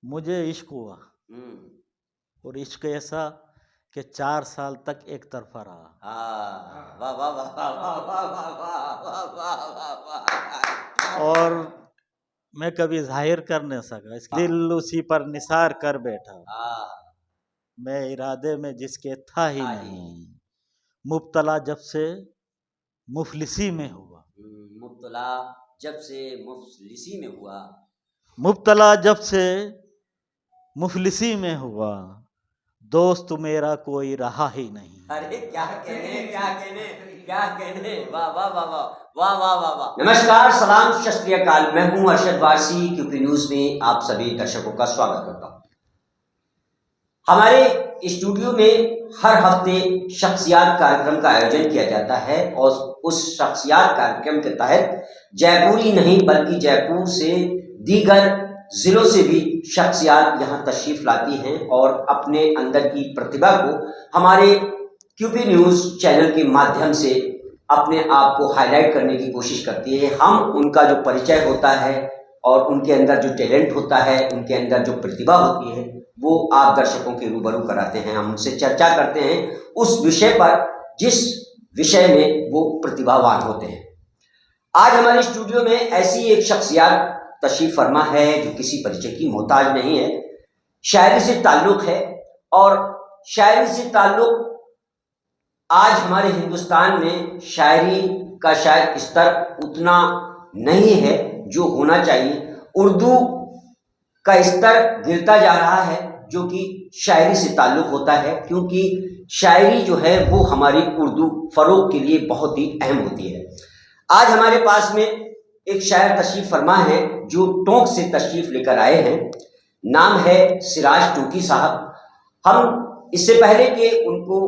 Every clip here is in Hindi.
मुझे इश्क हुआ और इश्क ऐसा कि 4 साल तक एक तरफा रहा। वाह वाह वाह वाह वाह वाह वाह वाह वाह वाह वाह। और मैं कभी जाहिर कर नहीं सका, इसके दिल उसी पर निसार कर बैठा, मैं इरादे में जिसके था ही नहीं, मुब्तला जब से मुफलिसी में हुआ। मुब्तला जब से मुफलिसी में हुआ। मुब्तला जब से मुफलिसी में हुआ, दोस्त मेरा कोई रहा ही नहीं। अरे क्या कहने क्या कहने क्या कहने। वाह वाह वाह वाह वाह वाह वाह वाह। नमस्कार, सलाम, सत श्री अकाल। मैं हूं अरशद वारसी। क्यूपी न्यूज में आप सभी दर्शकों का स्वागत करता हूं। हमारे स्टूडियो में हर हफ्ते शख्सियात कार्यक्रम का आयोजन किया जाता है और उस शख्सियात कार्यक्रम के तहत जयपुरी नहीं बल्कि जयपुर से दीगर जिलों से भी शख्सियात यहाँ तशरीफ लाती हैं और अपने अंदर की प्रतिभा को हमारे क्यूपी न्यूज चैनल के माध्यम से अपने आप को हाईलाइट करने की कोशिश करती है। हम उनका जो परिचय होता है और उनके अंदर जो टैलेंट होता है, उनके अंदर जो प्रतिभा होती है, वो आप दर्शकों के रूबरू कराते हैं। हम उनसे चर्चा करते हैं उस विषय पर जिस विषय में वो प्रतिभावान होते हैं। आज हमारे स्टूडियो में ऐसी एक शख्सियत तशरीफ फरमा है जो किसी परिचय की मोहताज नहीं है। शायरी से ताल्लुक है और शायरी से ताल्लुक आज हमारे हिंदुस्तान में शायरी का शायद स्तर उतना नहीं है जो होना चाहिए। उर्दू का स्तर गिरता जा रहा है जो कि शायरी से ताल्लुक होता है, क्योंकि शायरी जो है वो हमारी उर्दू फरोग के लिए बहुत ही अहम होती है। आज हमारे पास में एक शायर तशरीफ फरमा है जो टोंक से तशरीफ लेकर आए हैं। नाम है सिराज टोकी साहब। हम इससे पहले कि उनको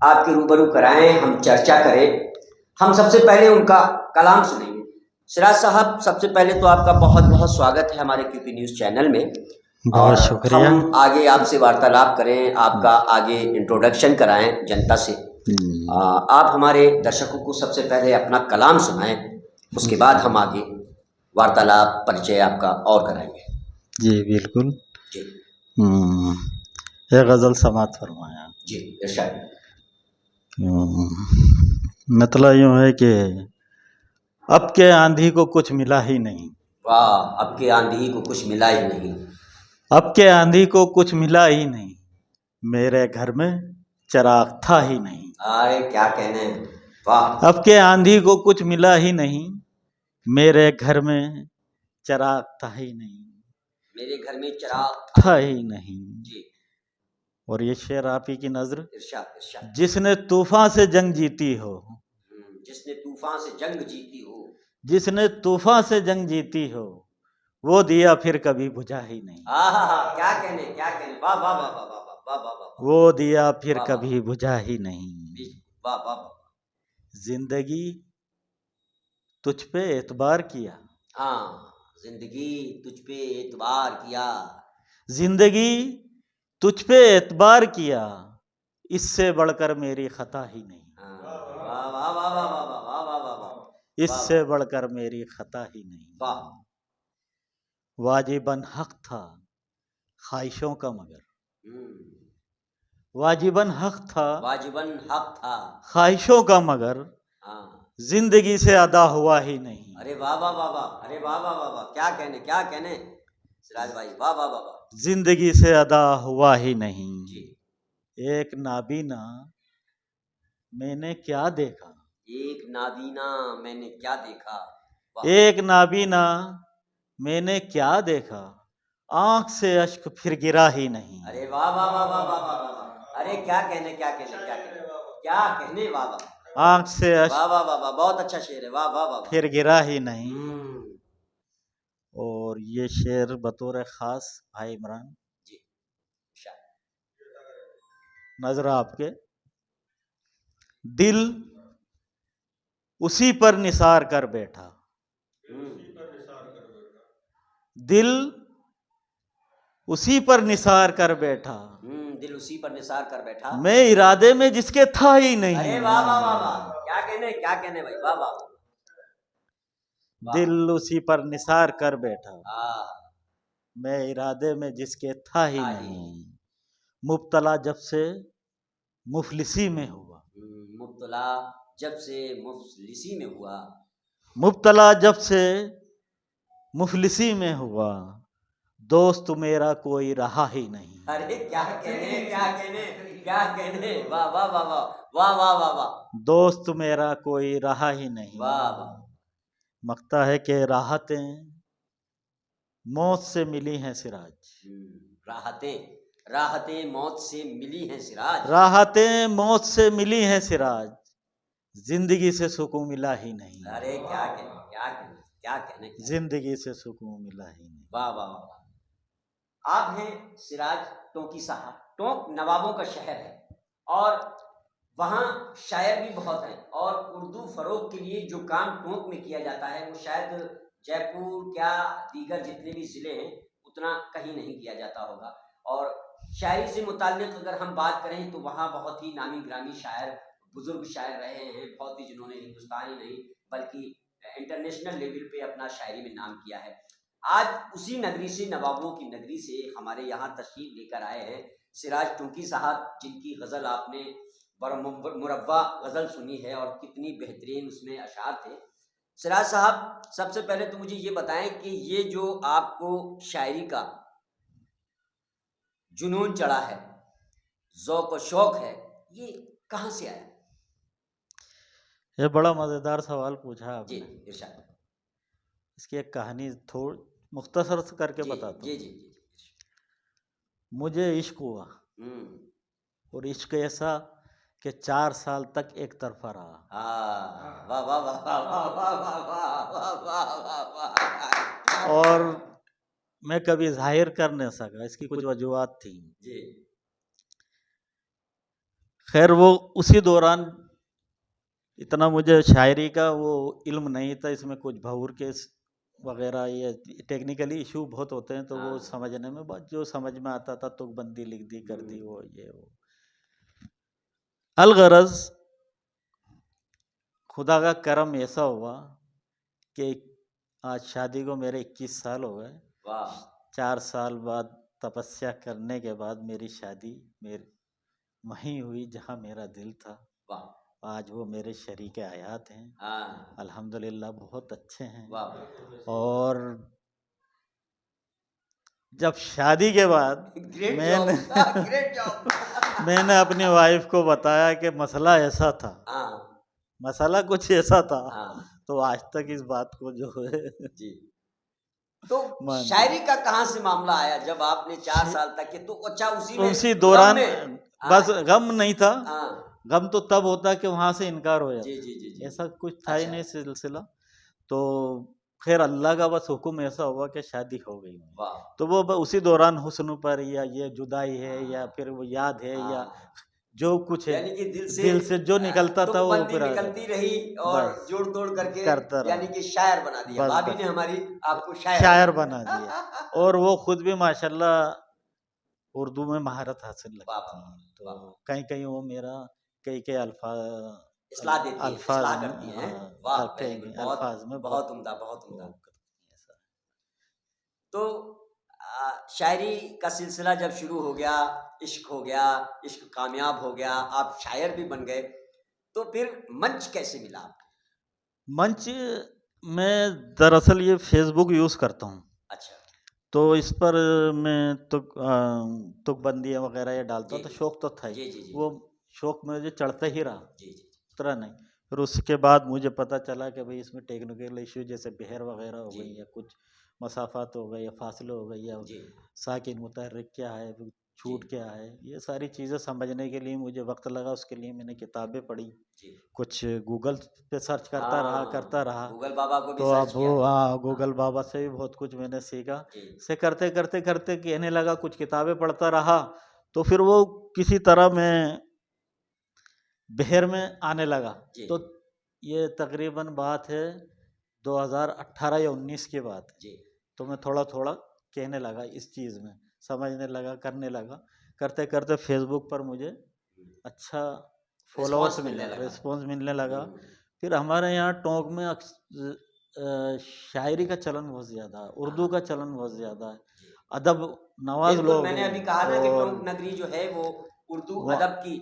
आपके रूबरू कराएं, हम चर्चा करें, हम सबसे पहले उनका कलाम सुनेंगे। सिराज साहब, सबसे पहले तो आपका बहुत बहुत स्वागत है हमारे क्यूपी न्यूज चैनल में। बहुत शुक्रिया। हम आगे आपसे वार्तालाप करें, आपका आगे इंट्रोडक्शन कराएं जनता से। आप हमारे दर्शकों को सबसे पहले अपना कलाम सुनाएं, उसके बाद हम आगे वार्तालाप परिचय आपका और कराएंगे। जी बिल्कुल जी। एक गज़ल समात फरमाया जी इरशाद। मतलब यूँ है कि अब के आंधी को कुछ मिला ही नहीं। वाह, अब के आंधी को कुछ मिला ही नहीं। अब के आंधी को कुछ मिला ही नहीं, मेरे घर में चिराग था ही नहीं। अरे क्या कहने, वाह। अब के आंधी को कुछ मिला ही नहीं, मेरे घर में चिराग था ही नहीं, मेरे घर में चिराग था ही नहीं। जी। और ये शेर आप ही की नजर। इरशाद इरशाद। जिसने तूफान से जंग जीती हो, जिसने तूफान से जंग जीती हो, जिसने तूफान से जंग जीती हो, वो दिया फिर कभी बुझा ही नहीं। क्या कहने क्या कहने, वाह वाह वाह वाह वाह वाह वाह वाह। वो दिया फिर कभी बुझा ही नहीं। वाह वाह वाह। जिंदगी तुझ पे एतबार किया, हाँ, जिंदगी तुझ पे एतबार किया, जिंदगी तुझ पे एतबार किया, इससे बढ़कर मेरी खता ही नहीं। वाह वाह वाह वाह वाह वाह वाह वाह वाह। इससे बढ़कर मेरी खता ही नहीं। वाह। वाजिबन हक था ख्वाहिशों का मगर, वाजिबन हक था, वाजिबन हक था ख्वाहिशों का मगर, जिंदगी से अदा हुआ ही नहीं। अरे वाह वाह वाह वाह, अरे वाह वाह वाह वाह, क्या कहने सिराज भाई, वाह वाह वाह वाह। जिंदगी से अदा हुआ ही नहीं। एक नाबीना मैंने क्या देखा, एक नाबीना मैंने क्या देखा, एक नाबीना मैंने क्या देखा, आंख से अश्क फिर गिरा ही नहीं। अरे वाह वाह वाह वाह वाह वाह। अरे क्या कहने क्या कहने क्या कहने क्या कहने, वाह वाह। आंख से अश्क, वाह वाह वाह वाह, बहुत अच्छा शेर है, वाह वाह वाह। फिर गिरा ही नहीं। और ये शेर बतौर खास भाई इमरान जी, नजर आपके। दिल उसी पर निसार कर बैठा, दिल उसी पर निसार कर बैठा, दिल उसी पर निसार कर बैठा, मैं इरादे में जिसके था ही नहीं। अरे वाह वाह वाह वाह, क्या कहने भाई, वाह वाह। दिल उसी पर निसार कर बैठा, मैं इरादे में जिसके था ही था ही नहीं, मुब्तला जब से मुफलिसी में हुआ, मुब्तला जब से मुफलिसी में हुआ, मुब्तला जब से मुफलिसी में हुआ, दोस्त मेरा कोई रहा ही नहीं। अरे क्या कहने, क्या कहने, क्या कहने, वाह वाह वाह वाह वाह वाह वाह वाह, दोस्त मेरा कोई रहा ही नहीं। वाह वाह, मकता है कि राहतें मौत से मिली हैं सिराज, राहतें राहतें मौत से मिली हैं सिराज, राहतें मौत से मिली हैं सिराज, जिंदगी से सुकून मिला ही नहीं। अरे क्या कहने, क्या कहने, क्या कहने, जिंदगी से सुकून मिला ही नहीं। वाह वाह वाह। आप हैं सिराज टोंकी साहब। टोंक नवाबों का शहर है और वहाँ शायर भी बहुत हैं, और उर्दू फरोग के लिए जो काम टोंक में किया जाता है वो शायद जयपुर क्या दीगर जितने भी ज़िले हैं उतना कहीं नहीं किया जाता होगा। और शायरी से मुताल्लिक़ अगर हम बात करें तो वहाँ बहुत ही नामी ग्रामी शायर, बुज़ुर्ग शायर रहे हैं, बहुत ही जिन्होंने हिंदुस्तानी नहीं बल्कि इंटरनेशनल लेवल पे अपना शायरी में नाम किया है। आज उसी नगरी से, नवाबों की नगरी से हमारे यहाँ तशरीफ़ लेकर आए हैं सिराज टोंकी साहब, जिनकी गज़ल आपने मुरव्वा गज़ल सुनी है और कितनी बेहतरीन उसमें अशार थे। सिराज साहब, सबसे पहले तो मुझे ये बताएं कि ये जो आपको शायरी का जुनून चढ़ा है, ज़ौक़ व शौक़ है, ये कहाँ से आया? ये बड़ा मज़ेदार सवाल पूछा आपने। जी इरशाद। इसकी एक कहानी थोड़ी मुख्तसर से करके बताता जी हूँ। जी जी। मुझे इश्क हुआ और इश्क ऐसा कि 4 साल तक एक तरफा रहा। वाह वाह वाह वाह वाह वाह वाह वाह वाह वाह वाह। और मैं कभी जाहिर कर नहीं सका, इसकी कुछ वजूहात थी जी। खैर वो उसी दौरान इतना मुझे शायरी का वो इल्म नहीं था, इसमें कुछ भौर के वगैरह ये टेक्निकली इशू बहुत होते हैं, तो वो समझने में बहुत जो समझ में आता था तुकबंदी लिख दी, कर दी, वो ये वो। अलगरज खुदा का करम ऐसा हुआ कि आज शादी को मेरे 21 साल हो गए। 4 साल बाद तपस्या करने के बाद मेरी शादी वहीं हुई जहां मेरा दिल था। आज वो मेरे शरीके हयात हैं, अल्हम्दुलिल्लाह बहुत अच्छे हैं। और जब शादी के बाद मैंने अपनी वाइफ को बताया कि मसला ऐसा था, मसला कुछ ऐसा था, तो आज तक इस बात को जो है जी। तो शायरी का कहाँ से मामला आया जब आपने 4 साल तक के? तो अच्छा उसी दौरान बस गम नहीं था, गम तो तब होता कि वहां से इनकार हो जाता। जी जी जी। ऐसा कुछ था ही नहीं सिलसिला। तो खैर अल्लाह का बस हुक्म ऐसा हुआ कि शादी हो गई। तो वो उसी दौरान हुस्न पर या ये जुदाई है या फिर वो याद है या जो कुछ है, यानी कि दिल से जो निकलता था वो फिर निकलती रही और जोड़ तोड़ करके करता यानी कि शायर बना दिया। भाभी ने हमारी आपको शायर बना दिया। और वो खुद भी माशाल्लाह उर्दू में महारत हासिल रखती हैं, तो कहीं कहीं वो मेरा कई इस्लाह देती हैं, इस्लाह करती हैं। वाह, अल्फाज में बहुत उम्दा, बहुत उम्दा। तो शायरी का सिलसिला जब शुरू हो गया, इश्क हो गया, इश्क कामयाब हो गया, आप शायर भी बन गए, तो फिर मंच कैसे मिला? मंच मैं दरअसल ये फेसबुक यूज़ करता हूँ। अच्छा। तो इस पर मैं तुकबंदियाँ वगैरह ये डालता हूँ, तो शौक़ तो था ही। वो शौक़ मुझे चढ़ता ही रहा, उतरा नहीं। फिर उसके बाद मुझे पता चला कि भाई इसमें टेक्निकल इशू जैसे बहर वगैरह हो गई या कुछ मसाफात हो गई या फासले हो गई या साकिन मुतहर्रिक क्या है, छूट क्या है, ये सारी चीज़ें समझने के लिए मुझे वक्त लगा। उसके लिए मैंने किताबें पढ़ी, कुछ गूगल पे सर्च करता रहा। गूगल बाबा को भी तो अब वो गूगल बाबा से भी बहुत कुछ मैंने सीखा। से करते कहने लगा, कुछ किताबें पढ़ता रहा, तो फिर वो किसी तरह मैं बहर में आने लगा। तो ये तकरीबन बात है 2018 या 19 की बात है। तो मैं थोड़ा थोड़ा कहने लगा, इस चीज़ में समझने लगा, करने लगा। करते करते फेसबुक पर मुझे अच्छा फॉलोअर्स रिस्पॉन्स मिलने लगा। फिर हमारे यहाँ टोंक में शायरी का चलन बहुत ज़्यादा है, उर्दू का चलन बहुत ज़्यादा है। अदब नवाज बिल्कुल, लोग मैंने हैं। अभी कहा ना कि और टोंक नगरी जो है वो उर्दू वो अदब की।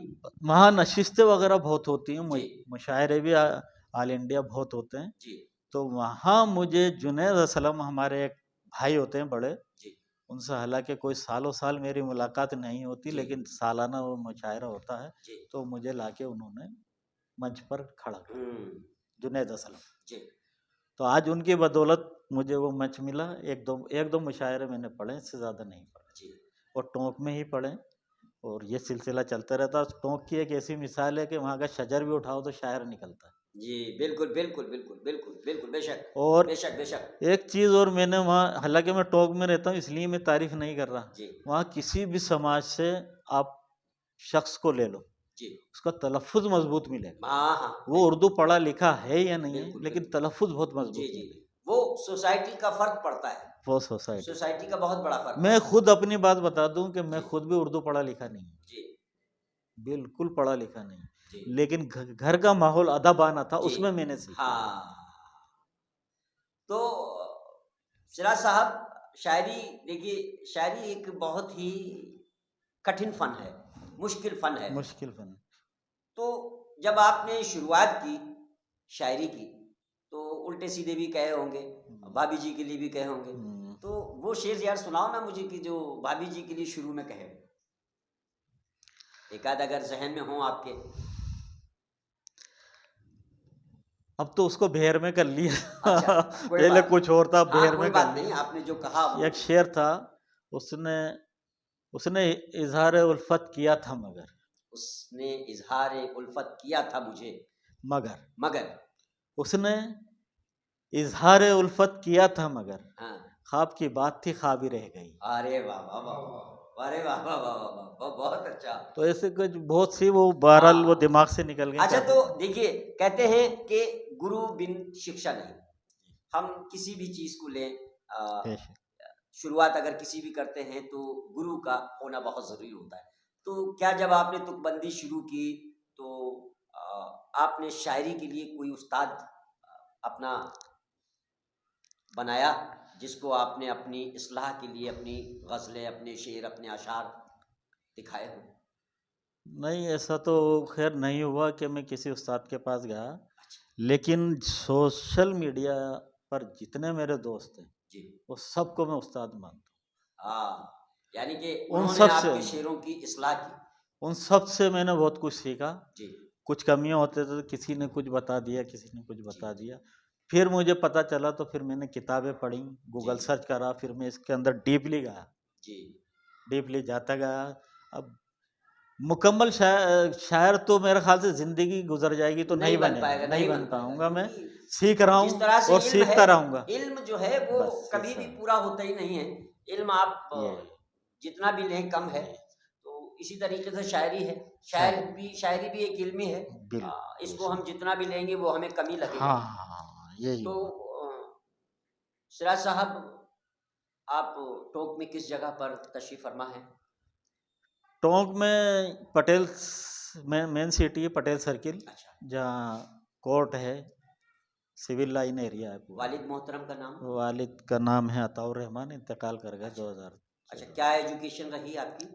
वहाँ नशिस्तें वगैरह बहुत होती हैं, जी मुशायरे भी ऑल इंडिया बहुत होते हैं। जी तो वहाँ मुझे जुनैद असलम हमारे एक भाई होते हैं बड़े, जी उनसे हालांकि कोई सालों साल मेरी मुलाकात नहीं होती, जी लेकिन सालाना वो मुशायरा होता है, जी। तो मुझे लाके उन्होंने मंच पर खड़ा कर, हम्म। जुनैद असलम। जी तो आज उनकी बदौलत मुझे वो मंच मिला। एक दो मुशायरे मैंने पढ़े, इससे ज़्यादा नहीं पढ़े, जी और टोंक में ही पढ़े। और ये सिलसिला चलता रहता है। टोंक की एक ऐसी मिसाल है कि वहाँ का शजर भी उठाओ तो शायर निकलता है। जी। बिल्कुल बिल्कुल बिल्कुल बिल्कुल बिल्कुल, बेशक और बेशक बेशक। एक चीज़ और, मैंने वहाँ, हालांकि मैं टोंक में रहता हूँ इसलिए मैं तारीफ नहीं कर रहा, जी वहाँ किसी भी समाज से आप शख्स को ले लो, जी। उसका तलफ़ुज़ मजबूत मिलेगा। हाँ हाँ, वो उर्दू पढ़ा लिखा है या नहीं है, बिल्कुल लेकिन बिल्कुल। तलफ़ुज़ बहुत जी मजबूत जी। मिलेगा। वो सोसाइटी का फर्क पड़ता है, वो सोसाइटी, सोसाइटी का बहुत बड़ा फर्क मैं पड़ता है। खुद अपनी बात बता दूं कि मैं जी खुद भी उर्दू पढ़ा लिखा नहीं हूँ, जी बिल्कुल पढ़ा लिखा नहीं, जी लेकिन घर का माहौल अदब आना था, जी। उसमें मैंने सीखा। हाँ, तो सिराज साहब, शायरी, देखिए शायरी एक बहुत ही कठिन फन है, मुश्किल फन है। मुश्किल फन। तो जब आपने शुरुआत की शायरी की, तो उल्टे सीधे भी कहे होंगे, भाभी जी के लिए भी कहे होंगे। तो वो शेर यार सुनाओ ना मुझे, कि जो भाभी जी के लिए शुरू में कहे, एक आध अगर जहन में हो आपके। अब तो उसको बेर में कर लिया। अच्छा, कोई पहले बात नहीं। कुछ और था, हाँ, बेर कोई में कर बात नहीं, लिया। आपने जो कहा वो। एक शेर था, उसने उसने इजहार उल्फत किया था मगर, उसने इजहार उल्फत किया था मुझे मगर मगर। उसने इजहार उल्फत किया था मगर, हाँ। ख्वाब की बात थी ख्वाब ही रह गई। अरे वाह वाह वाह वाह, अरे वाह वाह वाह वाह वाह, बहुत अच्छा। तो ऐसे कुछ बहुत सी, वो बहरहाल वो हाँ। दिमाग से निकल गई अच्छा, काफी। तो देखिए, कहते हैं कि गुरु बिन शिक्षा नहीं। हम किसी भी चीज को लें, पेश। शुरुआत अगर किसी भी करते हैं तो गुरु का होना बहुत जरूरी होता है। तो क्या जब आपने तुकबंदी शुरू की, तो आपने शायरी के लिए कोई उस्ताद अपना बनाया, जिसको आपने अपनी इस्लाह के लिए अपनी गज़लें, अपने शेर, अपने अशार दिखाए हो? नहीं, ऐसा तो खैर नहीं हुआ कि मैं किसी उस्ताद के पास गया, अच्छा। लेकिन सोशल मीडिया पर जितने मेरे दोस्त हैं, जी। वो सबको मैं उस्ताद मानता हाँ, यानी कि हूँ। उन्होंने आपके शेरों की इस्लाह की। उन सब से मैंने बहुत कुछ सीखा। जी कुछ कमियां होते थे तो किसी ने कुछ बता दिया, किसी ने कुछ जी बता जी दिया। फिर मुझे पता चला तो फिर मैंने किताबें पढ़ी, जी गूगल सर्च करा, फिर मैं इसके अंदर डीपली गया, जी। डीपली जाता गया। अब मुकम्मल शायर तो मेरे ख्याल से ज़िंदगी गुजर जाएगी तो नहीं नहीं बन बनेगा, पाएगा, नहीं नहीं बन बन पाएगा, पाऊँगा मैं। क्योंकि सीख रहा जिस हूँ तरह से और इल्म है, सीखता रहूँगा। इल्म जो है वो बस कभी ऐसा भी है। पूरा होता ही नहीं है। इल्म आप ये जितना भी लें कम है। ये तो इसी तरीके से शायरी है, शायद शायरी भी एक इल्म ही है। बिल्कुल इसको हम बेशक। जितना भी लेंगे वो हमें कमी लगेगा। हाँ, हाँ, हाँ, यही तो हुआ। सिराज साहब, आप टोंक में किस जगह पर तशरीफ फरमा है? टोंक में मेन सिटी है पटेल सर्किल, अच्छा। जहाँ कोर्ट है, सिविल लाइन एरिया है पूरा। वालिद मोहतरम का नाम? वालिद का नाम है अताउर रहमान, इंतकाल कर गए अच्छा। अच्छा, 2014। क्या एजुकेशन रही आपकी?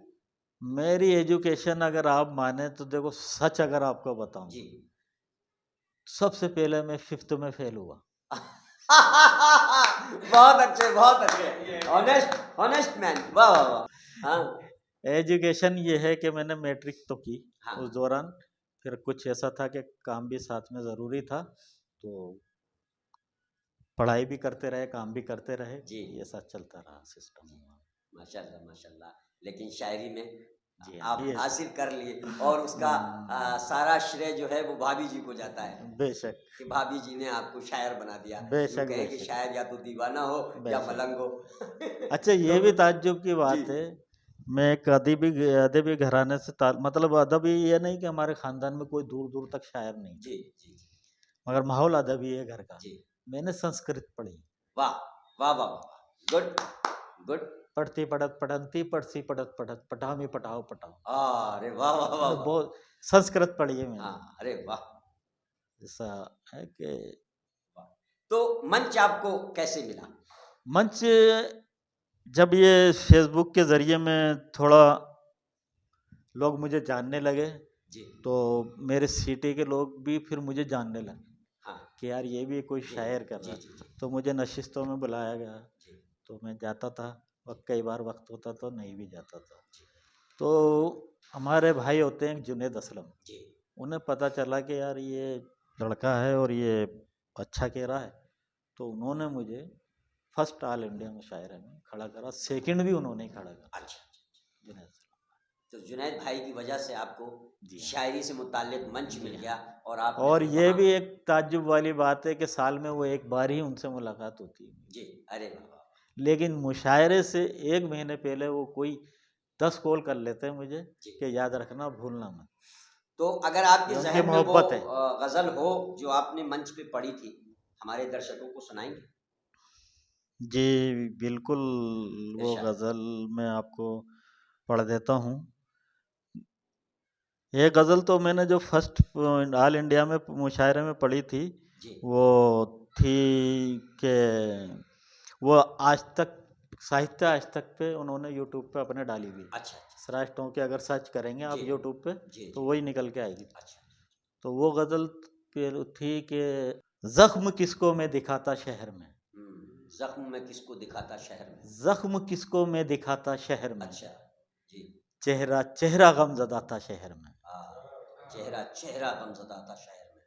मेरी एजुकेशन अगर आप माने तो देखो, सच अगर आपको बताऊं, जी। सबसे पहले मैं 5th में फेल हुआ। बहुत अच्छे, बहुत अच्छे, ऑनेस्ट, ऑनेस्ट मैन, वाह वाह वाह। हाँ एजुकेशन ये है कि मैंने मैट्रिक तो की हाँ उस दौरान, फिर कुछ ऐसा था कि काम भी साथ में ज़रूरी था, तो पढ़ाई भी करते रहे, काम भी करते रहे, जी। ये सब चलता रहा सिस्टम। माशाल्लाह माशाल्लाह। लेकिन शायरी में जी हाँ, आप ये हासिल कर लिए, और उसका सारा श्रेय जो है वो भाभी जी को जाता है, बेशक, कि भाभी जी ने आपको शायर बना दिया। यूँ बेशक, कहें कि बेशक, शायर या तो दीवाना हो या बेशक। मलंग हो। अच्छा, ये भी तो ताज्जुब की जी बात है, मैं एक अदबी घराने से मतलब अदबी ये नहीं कि हमारे खानदान में कोई दूर दूर तक शायर नहीं जी था, जी मगर माहौल अदबी है घर का। जी। मैंने संस्कृत पढ़ी, वाह वाह वाह वाह, गुड गुड। पढ़ती पढ़त पढ़ंती पढ़ती पढ़त पढ़त पढ़ामी पढ़ाओ पढ़ाओ, अरे वाह वाह वाह मतलब वाह। बहुत संस्कृत पढ़ी है मैंने। हाँ, अरे वाह ऐसा है कि वाह। तो मंच आपको कैसे मिला? मंच जब ये फेसबुक के ज़रिए में थोड़ा लोग मुझे जानने लगे जी तो मेरे सिटी के लोग भी फिर मुझे जानने लगे हाँ कि यार ये भी कोई जी शायर कर जी रहा जी है। जी तो मुझे नशिस्तों में बुलाया गया, जी तो मैं जाता था। कई बार वक्त होता तो नहीं भी जाता था। जी तो हमारे भाई होते हैं जुनेद असलम, जी उन्हें पता चला कि यार ये लड़का है और ये अच्छा कह रहा है, तो उन्होंने मुझे फर्स्ट ऑल इंडिया मुशायरे में खड़ा करा, सेकंड भी उन्होंने ही खड़ा करा अच्छा जुनेद असलम। तो जुनैद भाई की वजह से आपको जी हाँ। शायरी से मुताल्लिक मंच जी मिल हाँ। गया और आपने और फिर ये वहाँ भी एक ताज्जुब वाली बात है कि साल में वो एक बार ही उनसे मुलाकात होती है, जी अरे बाबा लेकिन मुशायरे से एक महीने पहले वो कोई 10 कॉल कर लेते हैं मुझे जी कि याद रखना, भूलना मत। तो अगर आपके ये उनकी जहन में वो मोहब्बत है। गजल हो जो आपने मंच पे पढ़ी थी, हमारे दर्शकों को सुनाएंगे? जी बिल्कुल, वो इरशाद। गज़ल मैं आपको पढ़ देता हूँ। ये गज़ल तो मैंने जो फर्स्ट ऑल इंडिया में मुशायरे में पढ़ी थी, जी वो थी कि वो आज तक साहित्य आज तक पे उन्होंने यूट्यूब पे अपने डाली हुई है। अच्छा सराइस्टों के अगर सर्च करेंगे आप जी यूट्यूब पे जी तो जी वही निकल के आएगी। अच्छा तो वो गज़ल पे थी कि ज़ख्म किसको मैं दिखाता शहर में, जख्म में किसको दिखाता शहर में? ज़ख्म किसको मैं दिखाता शहर में, अच्छा जी चेहरा चेहरा गमज़दा था शहर में, चेहरा चेहरा गमज़दा था शहर में।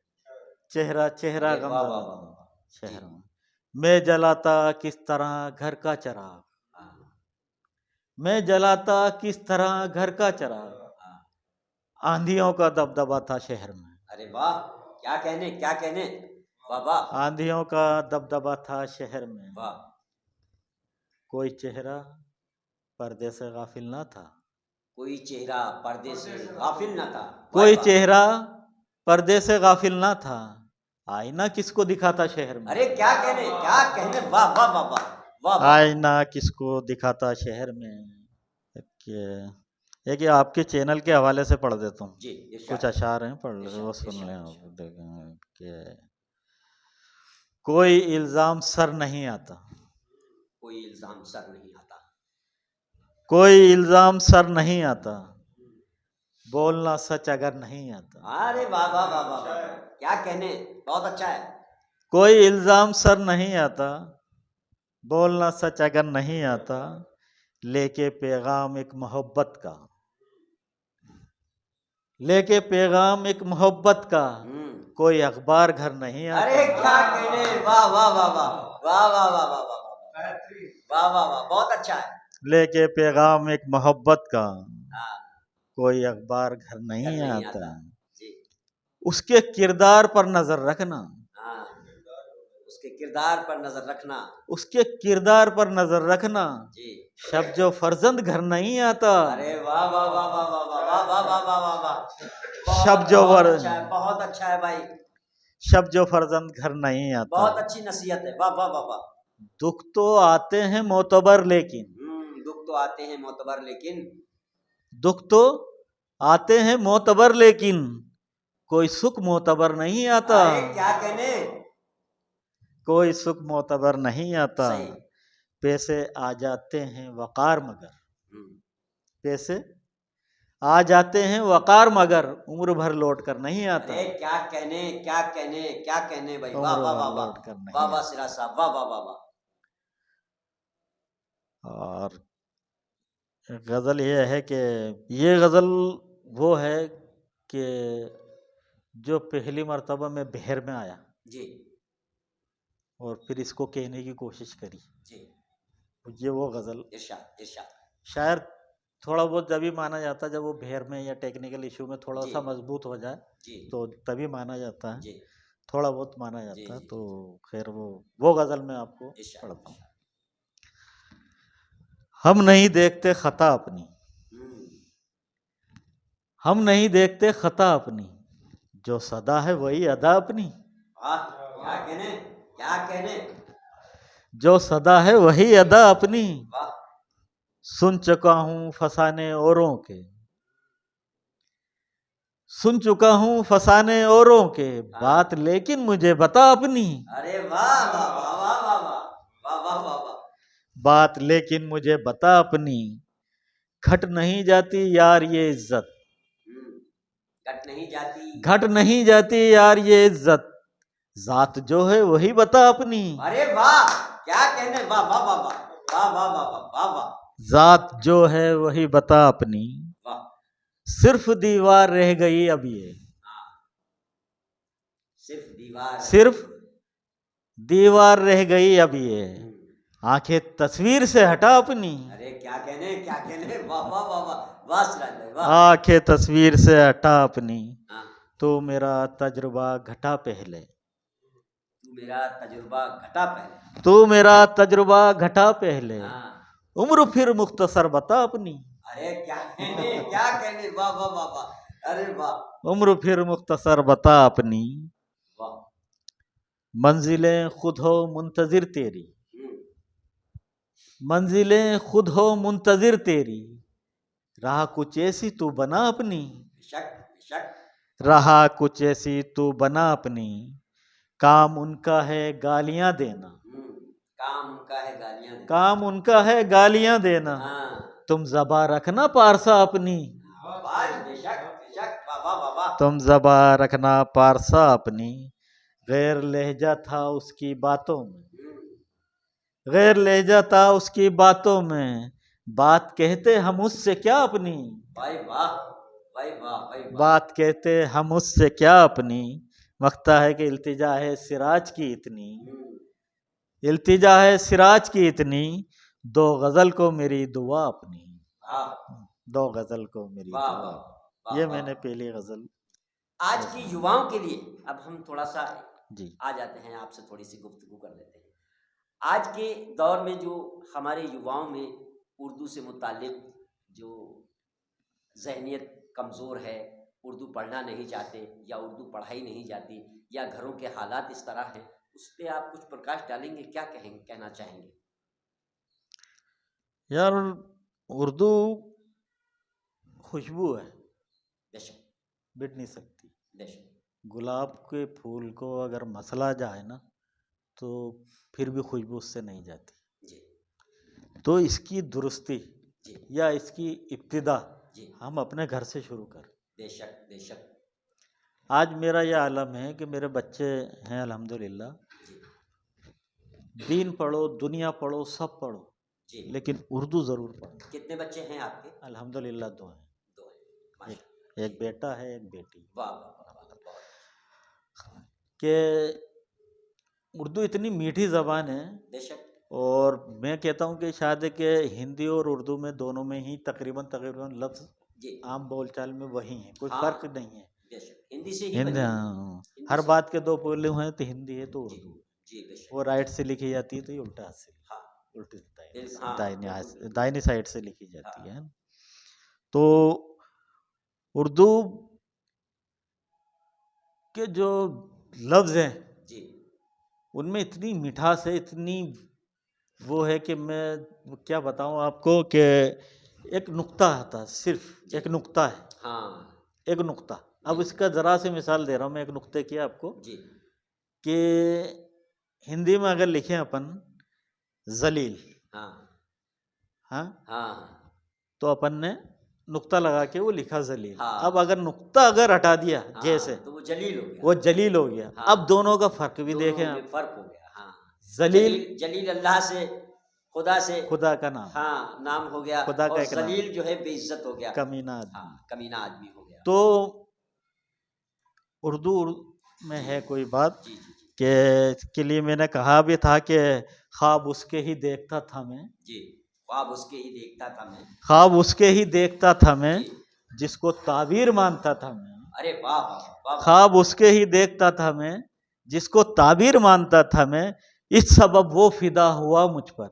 चेहरा चेहरा अरे वाह वाह गमज़दा वाह था वाह जी शहर में। मैं जलाता किस तरह घर का चराग, हाँ मैं जलाता किस तरह घर का चराग, हाँ आंधियों का दबदबा था शहर में, अरे वाह क्या कहने वाह वाह आंधियों का दबदबा था शहर में। वाह कोई चेहरा पर्दे से गाफिल ना था, कोई चेहरा पर्दे से गाफिल न था। वाह कोई वाह चेहरा पर्दे से गाफिल ना था, आईना किसको दिखाता शहर में, अरे क्या कहने वाह वाह वाह वाह वाह वाह आईना किसको दिखाता शहर में। एक ये आपके चैनल के हवाले से पढ़ देता हूँ, जी कुछ इरशाद अशार हैं, पढ़ ले वो इरशाद सुन लें इरशाद आप, इरशाद देखें कि कोई इल्ज़ाम सर नहीं आता, कोई इल्जाम सर नहीं आता, कोई इल्ज़ाम सर नहीं आता, बोलना सच अगर नहीं आता, अरे वाह वाह वाह वाह वाह क्या कहने बहुत अच्छा है। कोई इल्ज़ाम सर नहीं आता, बोलना सच अगर नहीं आता, लेके पैगाम एक मोहब्बत का, लेके पैगाम एक मोहब्बत का, कोई अखबार घर नहीं आता, अरे क्या कहने वाह वाह वाह वाह वाह वाह वाह वाह वाह वाह वाह वाह बहुत अच्छा है। लेके पैगाम एक मोहब्बत का, हाँ कोई अखबार घर घर नहीं नहीं आता, आता जी उसके किरदार पर नजर रखना, हाँ उसके किरदार पर नजर रखना उसके किरदार पर नजर रखना, जी। शब जो फर्जंद घर नहीं आता, अरे वाह वाह वाह वाह वाह वाह वाह वाह वाह वाह वाह शब बहुत जो बहुत अच्छा है भाई, शब जो फर्जंद घर नहीं आता, बहुत अच्छी नसीहत है वाह वाह वाह वाह। दुख तो आते हैं मोतबर लेकिन, दुख तो आते हैं मोतबर लेकिन, दुख तो आते हैं मोतबर लेकिन, कोई सुख मोतबर नहीं आता, अरे क्या कहने कोई सुख मोतबर नहीं आता, सही पैसे आ जाते हैं वकार मगर, हम्म, पैसे आ जाते हैं वकार मगर, उम्र भर लौट कर नहीं आता, अरे क्या कहने भाई वाह उम्र वाह भर वाह वाह लौट कर वाह नहीं वाह आता। सिराज साहब वाह वाह वाह वाह। और गज़ल ये है कि ये गज़ल वो है कि जो पहली मर्तबा मैं बहर में आया जी और फिर इसको कहने की कोशिश करी, जी ये वो गज़ल इरशाद इरशाद शायर थोड़ा बहुत जब भी माना जाता है जब वो बहर में या टेक्निकल इशू में थोड़ा जी सा मजबूत हो जाए, जी तो तभी माना जाता है, जी थोड़ा बहुत माना जी जाता है। जी तो जी खैर वो गज़ल मैं आपको इरशाद पढ़ता हूँ। इरशाद। हम नहीं देखते खता अपनी, हम्म, हम नहीं देखते खता अपनी, जो सदा है वही अदा अपनी, वाह क्या कहने जो सदा है वही अदा अपनी, वाह सुन चुका हूँ फसाने औरों के, सुन चुका हूँ फसाने औरों के, हाँ। बात लेकिन मुझे बता अपनी, अरे वाह वाह वाह वाह वाह वाह वाह वाह वाह वाह बात लेकिन मुझे बता अपनी, घट नहीं जाती यार ये इज्जत, घट नहीं जाती, घट नहीं जाती यार ये इज्जत, जात जो है वही बता अपनी। अरे वाह, क्या कहने, वाह वाह वाह वाह वाह वाह वाह वाह वाह वाह, जात जो है वही बता अपनी, वाह, सिर्फ दीवार रह गई अब ये, सिर्फ दीवार, सिर्फ दीवार रह गई अब ये, आंखें तस्वीर से हटा अपनी। अरे क्या कहने, वाह वाह वाह वाह वाह सिराज भाई, वाह। आंखें तस्वीर से हटा अपनी, हाँ, तो मेरा तजुर्बा घटा पहले, तू मेरा तजुर्बा घटा पहले, तू मेरा तजुर्बा घटा पहले, हाँ, उम्र फिर मुख्तसर बता अपनी। अरे क्या कहने, वाह वाह वाह वाह, अरे वाह, उम्र फिर मुख्तसर बता अपनी, वाह, मंजिलें खुद हो मुंतजिर तेरी, मंजिलें खुद हो मुंतजिर तेरी, राह कुछ ऐसी तू बना अपनी, बेशक बेशक, राह कुछ ऐसी तू बना अपनी, काम उनका है गालियां देना, काम उनका है गालियां देना, काम उनका है गालियां देना, हाँ, तुम ज़बा रखना पारसा अपनी, बेशक बेशक, वाह वाह वाह वाह, तुम ज़बा रखना पारसा अपनी, गैर लहजा था उसकी बातों में, गैर लहजा था उसकी बातों में, बात कहते हम उससे क्या अपनी, भाई वाह, भाई वाह, भाई वाह, बात कहते हम उससे क्या अपनी, मख्ता है कि इल्तिजा है सिराज की इतनी, इल्तिजा है सिराज की इतनी, दो गजल को मेरी दुआ अपनी, वाह, दो गजल को मेरी वाह दुआ, वाह, ये वाह, मैंने पहली गजल। आज की युवाओं के लिए अब हम थोड़ा सा जी आ जाते हैं, आपसे थोड़ी सी गुफ्तगू कर लेते हैं। आज के दौर में जो हमारे युवाओं में उर्दू से मुतालिक जो जहनियत कमज़ोर है, उर्दू पढ़ना नहीं चाहते या उर्दू पढ़ाई नहीं जाती या घरों के हालात इस तरह हैं, उस पर आप कुछ प्रकाश डालेंगे, क्या कहना चाहेंगे? यार, उर्दू खुशबू है, बेशक मिट नहीं सकती। बेशक, गुलाब के फूल को अगर मसला जाए ना तो फिर भी खुशबू उससे नहीं जाती। जी तो इसकी दुरुस्ती जी या इसकी इब्तिदा जी, हम अपने घर से शुरू कर। बेशक बेशक, आज मेरा यह आलम है कि मेरे बच्चे हैं अल्हम्दुलिल्लाह, दीन पढ़ो, दुनिया पढ़ो, सब पढ़ो, जी, लेकिन उर्दू ज़रूर पढ़ो। कितने बच्चे हैं आपके? अल्हम्दुलिल्लाह दो हैं, दो हैं, एक, माशा, एक बेटा है एक बेटी। वाह वाह वाह वाह, बहुत कि उर्दू इतनी मीठी ज़बान है, बेशक, और मैं कहता हूँ कि शायद कि हिंदी और उर्दू में दोनों में ही तकरीबन लफ्ज़ जी, आम बोलचाल में वही हैं, कोई हाँ, फ़र्क नहीं है। बेशक, हिंदी से ही हिंदी, बनी है, हाँ, हिंदी हर से, बात के दो पहलू हैं, तो हिंदी है तो जी उर्दू है। जी, बेशक, वो राइट से लिखी जाती है तो ये उल्टा हाथ से, हाँ, उल्टी हाँ, दाहिनी हाथ बिल्कुल, दाहिनी साइड से लिखी जाती हाँ, है। तो उर्दू के जो लफ्ज़ हैं जी उनमें इतनी मिठास है, इतनी वो है कि मैं क्या बताऊं आपको कि एक नुक्ता आता, सिर्फ एक नुक्ता है, हाँ, एक नुक्ता। अब इसका ज़रा सी मिसाल दे रहा हूँ मैं, एक नुक्ते की आपको, जी कि हिंदी में अगर लिखें अपन जलील, हाँ हाँ, हाँ तो अपन ने नुक्ता लगा के वो लिखा जलील। हाँ, अब अगर नुक्ता अगर हटा दिया हाँ, जैसे, तो वो जलील हो गया, वो जलील हो गया। हाँ, अब दोनों का फर्क भी दोनों देखें में आप, फर्क हो गया, हाँ, जलील जलील अल्लाह से, खुदा से, खुदा का नाम, हाँ, नाम हो गया, खुदा का और एक नाम, जलील जो है बेइज्जत हो गया, कमीना हाँ, आदमी। कमीना आदमी हो गया। तो उर्दू में है कोई बात जी जी जी कि के लिए मैंने कहा भी था कि ख्वाब उसके ही देखता था मैं, जी, ख्वाब उसके ही देखता था मैं, ख्वाब उसके ही देखता था मैं, जी, जिसको ताबीर मानता था मैं, अरे वाह वाह वाह वाह, ख्वाब उसके ही देखता था मैं, जिसको ताबीर मानता था मैं, इस सबब वो फिदा हुआ मुझ पर,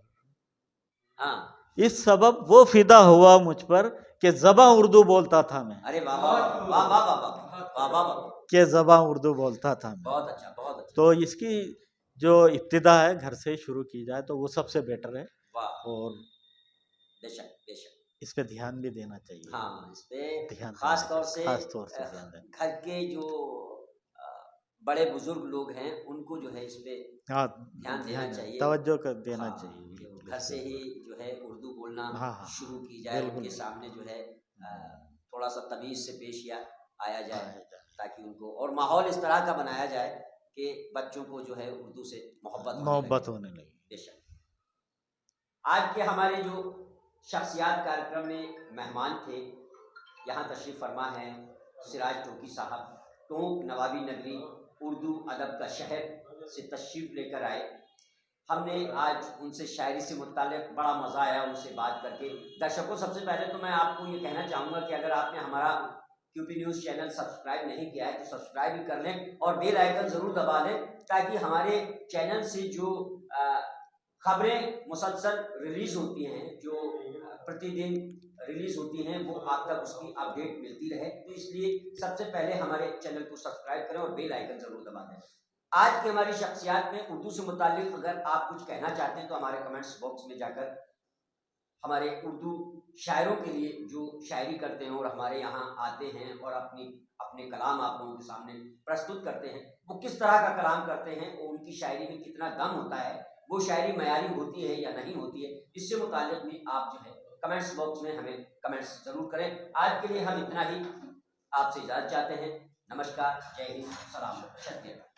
हाँ, इस सबब वो फिदा हुआ मुझ पर कि ज़बां उर्दू बोलता था मैं, अरे वाह वाह वाह वाह वाह वाह वाह वाह, कि ज़बां उर्दू बोलता था मैं। बहुत अच्छा, बहुत अच्छा, तो इसकी जो इब्तिदा है घर से शुरू की जाए तो वो सबसे बेटर है, वाह, और बेशक बेशक, इस पे ध्यान भी देना चाहिए, हाँ, इस पे ध्यान खास देना तौर चाहिए, से खास तौर से ध्यान देना। घर के जो अ, बड़े बुजुर्ग लोग हैं उनको जो है इस पे हाँ, ध्यान देना चाहिए, तवज्जो कर देना हाँ, चाहिए। कि घर से ही जो है उर्दू बोलना हाँ, हाँ, शुरू की जाए, बिल्कुल, उनके सामने जो है थोड़ा सा तमीज़ से पेश आया जाए, ताकि उनको और माहौल इस तरह का बनाया जाए कि बच्चों को जो है उर्दू से मोहब्बत होने लगी। बेशक। आज के हमारे जो शख्सियात कार्यक्रम में मेहमान थे, यहाँ तशरीफ़ फरमा है सिराज टोकी साहब, टोंक नवाबी नगरी उर्दू अदब का शहर से तशरीफ़ लेकर आए। हमने आज उनसे शायरी से मुताल्लिक़ बड़ा मज़ा आया उनसे बात करके। दर्शकों, सबसे पहले तो मैं आपको ये कहना चाहूँगा कि अगर आपने हमारा क्यूपी न्यूज़ चैनल सब्सक्राइब नहीं किया है तो सब्सक्राइब भी कर लें और बेल आइकन ज़रूर दबा दें, ताकि हमारे चैनल से जो खबरें मुसलसल रिलीज़ होती हैं, जो प्रतिदिन रिलीज़ होती हैं, वो आप तक उसकी अपडेट मिलती रहे। तो इसलिए सबसे पहले हमारे चैनल को सब्सक्राइब करें और बेल आइकन ज़रूर दबा दें। आज की हमारी शख्सियात में उर्दू से मुताल्लिक़ अगर आप कुछ कहना चाहते हैं तो हमारे कमेंट्स बॉक्स में जाकर हमारे उर्दू शायरों के लिए जो शायरी करते हैं और हमारे यहाँ आते हैं और अपने कलाम आप लोगों के सामने प्रस्तुत करते हैं, वो किस तरह का कलाम करते हैं और उनकी शायरी में कितना दम होता है, वो शायरी मयारी होती है या नहीं होती है, इससे मुताल्लिक़ भी आप जो है कमेंट्स बॉक्स में हमें कमेंट्स ज़रूर करें। आज के लिए हम इतना ही आपसे इजाज़त चाहते हैं। नमस्कार, जय हिंद, सलाम, शुक्रिया।